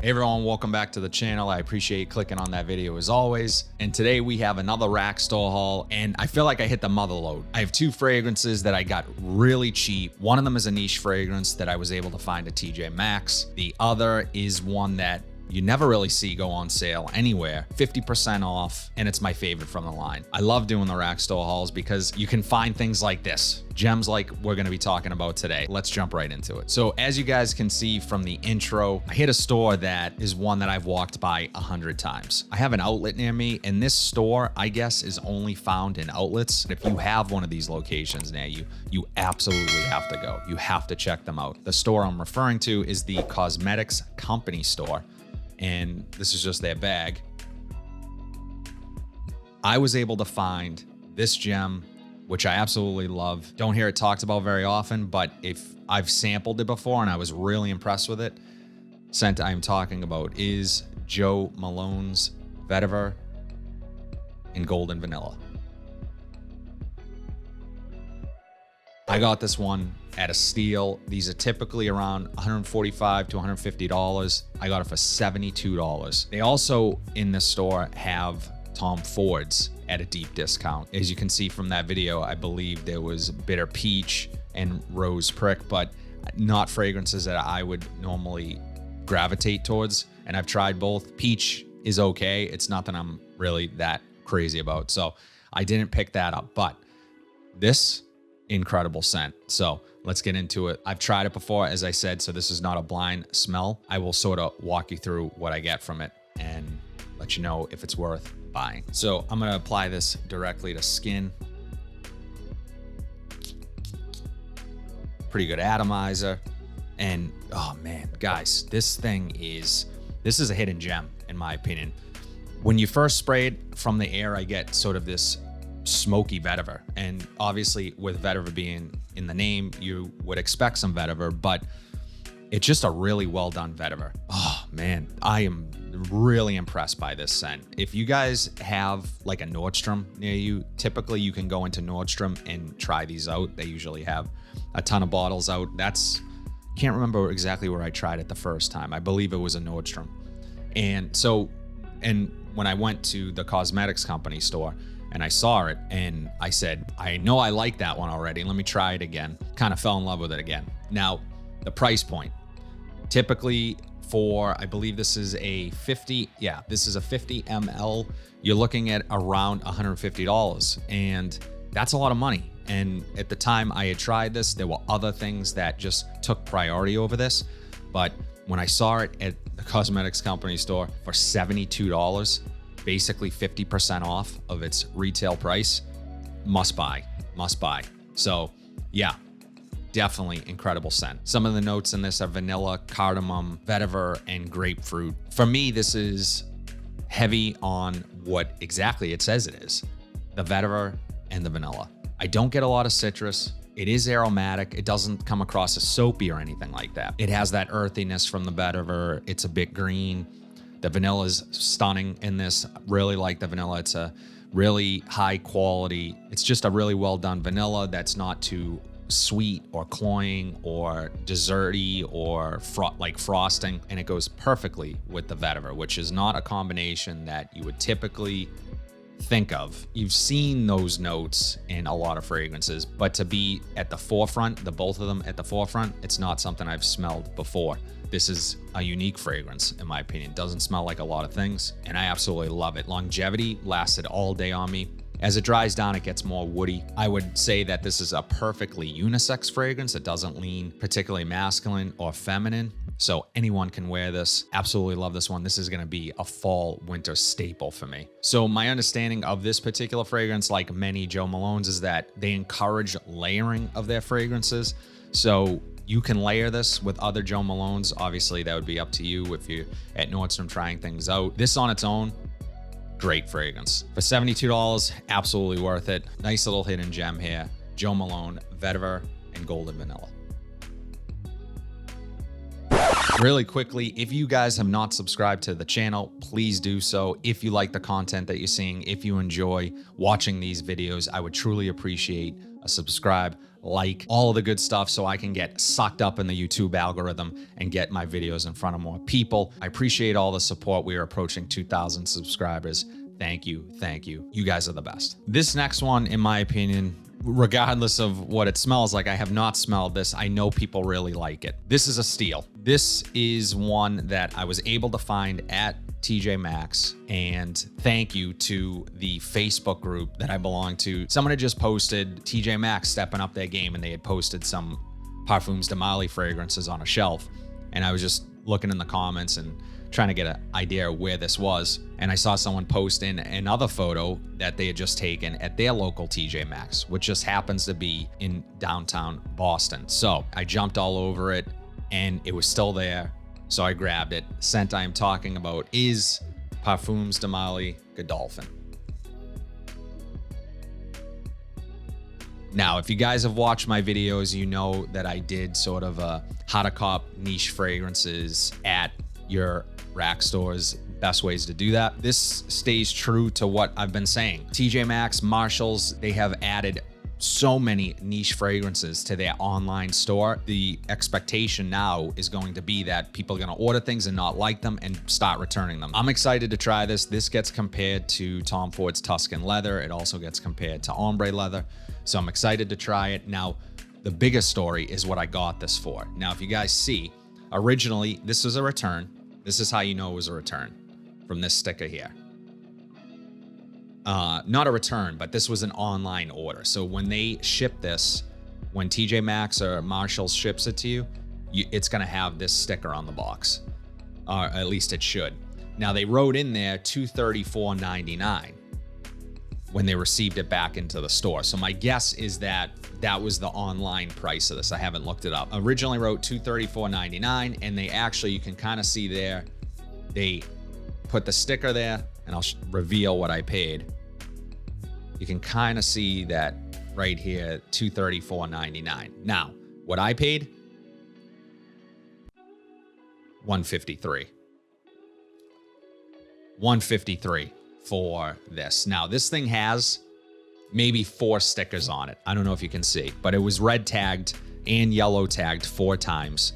Hey everyone, welcome back to the channel. I appreciate you clicking on that video as always. And today we have another rack store haul, and I feel like I hit the mother load. I have two fragrances that I got really cheap. One of them is a niche fragrance that I was able to find at TJ Maxx. The other is one that you never really see go on sale anywhere, 50% off, and it's my favorite from the line. I love doing the rack store hauls because you can find things like this, gems like we're gonna be talking about today. Let's jump right into it. So as you guys can see from the intro, I hit a store that is one that I've walked by 100 times. I have an outlet near me, and this store, I guess, is only found in outlets. If you have one of these locations near you, you absolutely have to go. You have to check them out. The store I'm referring to is the Cosmetics Company store, and this is just their bag. I was able to find this gem, which I absolutely love. Don't hear it talked about very often, but if I've sampled it before and I was really impressed with it, scent I'm talking about is Joe Malone's Vetiver in Golden Vanilla. I got this one at a steal. These are typically around $145 to $150. I got it for $72. They also in this store have Tom Ford's at a deep discount. As you can see from that video, I believe there was Bitter Peach and Rose Prick, but not fragrances that I would normally gravitate towards. And I've tried both. Peach is okay. It's nothing I'm really that crazy about. So I didn't pick that up, but this incredible scent. So let's get into it. I've tried it before, as I said, so this is not a blind smell. I will sort of walk you through what I get from it and let you know if it's worth buying. So I'm going to apply this directly to skin. Pretty good atomizer. And oh man, guys, this is a hidden gem in my opinion. When you first spray it from the air, I get sort of this smoky vetiver, and obviously with vetiver being in the name, you would expect some vetiver, but it's just a really well done vetiver. Oh man, I am really impressed by this scent. If you guys have like a Nordstrom near you, typically you can go into Nordstrom and try these out. They usually have a ton of bottles out. Can't remember exactly where I tried it the first time. I believe it was a Nordstrom. And when I went to the Cosmetics Company store and I saw it and I said, I know I like that one already. Let me try it again. Kind of fell in love with it again. Now, the price point, typically for, I believe this is a 50 ml, you're looking at around $150, and that's a lot of money. And at the time I had tried this, there were other things that just took priority over this. But when I saw it at the Cosmetics Company store for $72, basically 50% off of its retail price, must buy. So yeah, definitely incredible scent. Some of the notes in this are vanilla, cardamom, vetiver, and grapefruit. For me, this is heavy on what exactly it says it is, the vetiver and the vanilla. I don't get a lot of citrus. It is aromatic. It doesn't come across as soapy or anything like that. It has that earthiness from the vetiver. It's a bit green. The vanilla is stunning in this. Really like the vanilla. It's a really high quality. It's just a really well done vanilla that's not too sweet or cloying or desserty or like frosting. And it goes perfectly with the vetiver, which is not a combination that you would typically think of. You've seen those notes in a lot of fragrances, but to be at the forefront, the both of them at the forefront, it's not something I've smelled before. This is a unique fragrance, in my opinion. Doesn't smell like a lot of things, and I absolutely love it. Longevity lasted all day on me. As it dries down, it gets more woody. I would say that this is a perfectly unisex fragrance. It doesn't lean particularly masculine or feminine, so anyone can wear this. Absolutely love this one. This is gonna be a fall winter staple for me. So my understanding of this particular fragrance, like many Joe Malones, is that they encourage layering of their fragrances. So you can layer this with other Joe Malones. Obviously, that would be up to you if you're at Nordstrom trying things out. This on its own, great fragrance. For $72, absolutely worth it. Nice little hidden gem here. Joe Malone, Vetiver, and Golden Vanilla. Really quickly, if you guys have not subscribed to the channel, please do so. If you like the content that you're seeing, if you enjoy watching these videos, I would truly appreciate a subscribe, like, all of the good stuff so I can get sucked up in the YouTube algorithm and get my videos in front of more people. I appreciate all the support. We are approaching 2,000 subscribers. Thank you. Thank you. You guys are the best. This next one, in my opinion, regardless of what it smells like, I have not smelled this. I know people really like it. This is a steal. This is one that I was able to find at TJ Maxx, and thank you to the Facebook group that I belong to. Someone had just posted TJ Maxx stepping up their game, and they had posted some Parfums de Marly fragrances on a shelf. And I was just looking in the comments and trying to get an idea of where this was. And I saw someone post in another photo that they had just taken at their local TJ Maxx, which just happens to be in downtown Boston. So I jumped all over it and it was still there. So I grabbed it. Scent I am talking about is Parfums de Marly Godolphin. Now, if you guys have watched my videos, you know that I did sort of a how to cop niche fragrances at your rack stores, best ways to do that. This stays true to what I've been saying. TJ Maxx, Marshalls, they have added so many niche fragrances to their online store. The expectation now is going to be that people are going to order things and not like them and start returning them. I'm excited to try this. This gets compared to Tom Ford's Tuscan Leather. It also gets compared to Ombre Leather. So I'm excited to try it. Now, the biggest story is what I got this for. Now, if you guys see, originally, this was a return. This is how you know it was a return, from this sticker here. Not a return, but this was an online order. So when they ship this, when TJ Maxx or Marshalls ships it to you, it's going to have this sticker on the box, or at least it should. Now, they wrote in there $234.99 when they received it back into the store. So my guess is that that was the online price of this. I haven't looked it up. Originally wrote $234.99, and they actually, you can kind of see there, they put the sticker there, and I'll reveal what I paid. You can kind of see that right here, $234.99. Now, what I paid, $153. $153 for this. Now, this thing has maybe 4 stickers on it. I don't know if you can see, but it was red tagged and yellow tagged 4 times,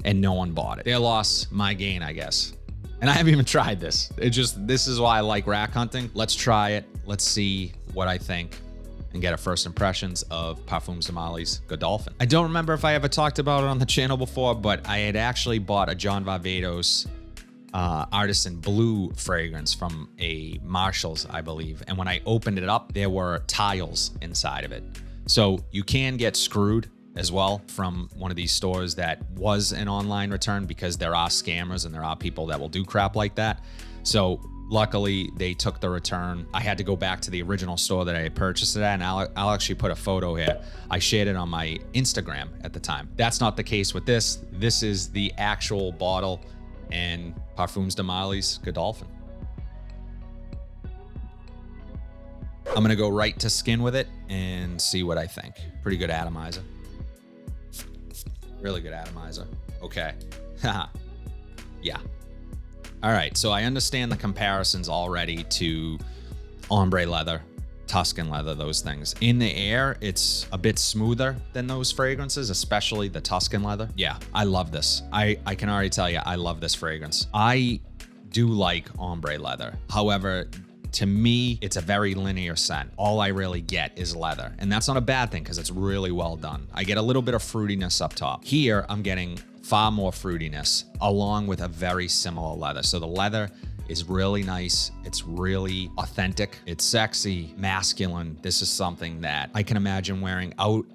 and no one bought it. Their loss, my gain, I guess. And I haven't even tried this. This is why I like rack hunting. Let's try it. Let's see what I think and get a first impressions of Parfums de Marly's Godolphin. I don't remember if I ever talked about it on the channel before, but I had actually bought a John Varvatos Artisan Blue fragrance from a Marshalls, I believe. And when I opened it up, there were tiles inside of it. So you can get screwed as well from one of these stores that was an online return, because there are scammers and there are people that will do crap like that. So luckily they took the return. I had to go back to the original store that I had purchased it at, and I'll actually put a photo here. I shared it on my Instagram at the time. That's not the case with this. This is the actual bottle and Parfums de Marly's Godolphin. I'm gonna go right to skin with it and see what I think. Pretty good atomizer. Really good atomizer. Okay. Yeah. All right, so I understand the comparisons already to Ombre Leather, Tuscan Leather, those things. In the air, it's a bit smoother than those fragrances, especially the Tuscan Leather. Yeah, I love this. I can already tell you, I love this fragrance. I do like Ombre Leather. However, to me, it's a very linear scent. All I really get is leather. And that's not a bad thing, because it's really well done. I get a little bit of fruitiness up top. Here, I'm getting far more fruitiness along with a very similar leather. So the leather is really nice. It's really authentic. It's sexy, masculine. This is something that I can imagine wearing out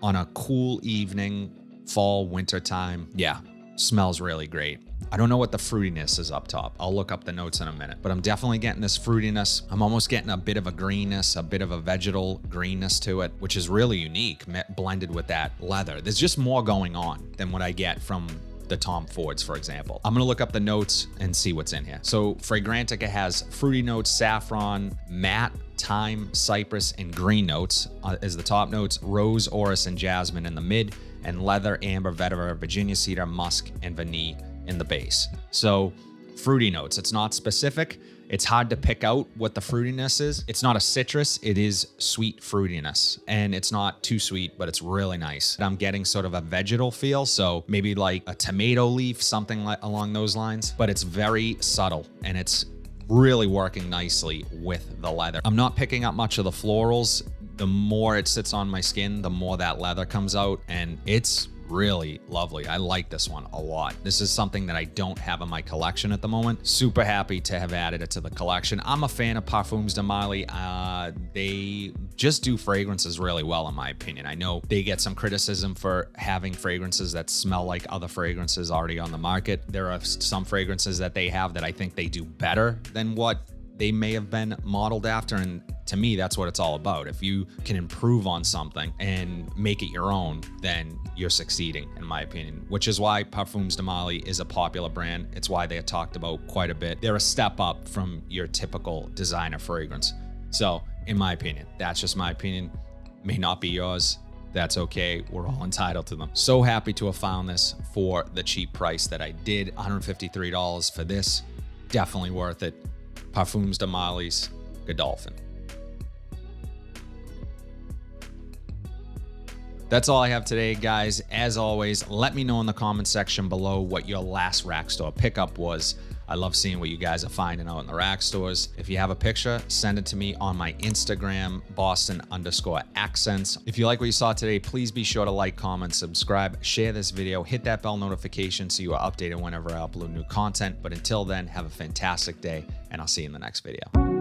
on a cool evening, fall, winter time. Yeah, smells really great. I don't know what the fruitiness is up top. I'll look up the notes in a minute, but I'm definitely getting this fruitiness. I'm almost getting a bit of a greenness, a bit of a vegetal greenness to it, which is really unique, blended with that leather. There's just more going on than what I get from the Tom Fords, for example. I'm gonna look up the notes and see what's in here. So Fragrantica has fruity notes, saffron, matte, thyme, cypress, and green notes as the top notes, rose, orris, and jasmine in the mid, and leather, amber, vetiver, Virginia cedar, musk, and vanille in the base. So fruity notes. It's not specific. It's hard to pick out what the fruitiness is. It's not a citrus. It is sweet fruitiness, and it's not too sweet, but it's really nice. I'm getting sort of a vegetal feel, so maybe like a tomato leaf, something like along those lines, but it's very subtle and it's really working nicely with the leather. I'm not picking up much of the florals. The more it sits on my skin, the more that leather comes out, and it's really lovely. I like this one a lot. This is something that I don't have in my collection at the moment. Super happy to have added it to the collection. I'm a fan of Parfums de Marly. They just do fragrances really well, in my opinion. I know they get some criticism for having fragrances that smell like other fragrances already on the market. There are some fragrances that they have that I think they do better than what they may have been modeled after, and to me, that's what it's all about. If you can improve on something and make it your own, then you're succeeding, in my opinion, which is why Parfums de Marly is a popular brand. It's why they are talked about quite a bit. They're a step up from your typical designer fragrance. So, in my opinion, that's just my opinion. May not be yours. That's okay. We're all entitled to them. So happy to have found this for the cheap price that I did. $153 for this. Definitely worth it. Parfums de Marly's Godolphin. That's all I have today, guys. As always, let me know in the comment section below what your last rack store pickup was. I love seeing what you guys are finding out in the rack stores. If you have a picture, send it to me on my Instagram, Boston_accents. If you like what you saw today, please be sure to like, comment, subscribe, share this video, hit that bell notification so you are updated whenever I upload new content. But until then, have a fantastic day, and I'll see you in the next video.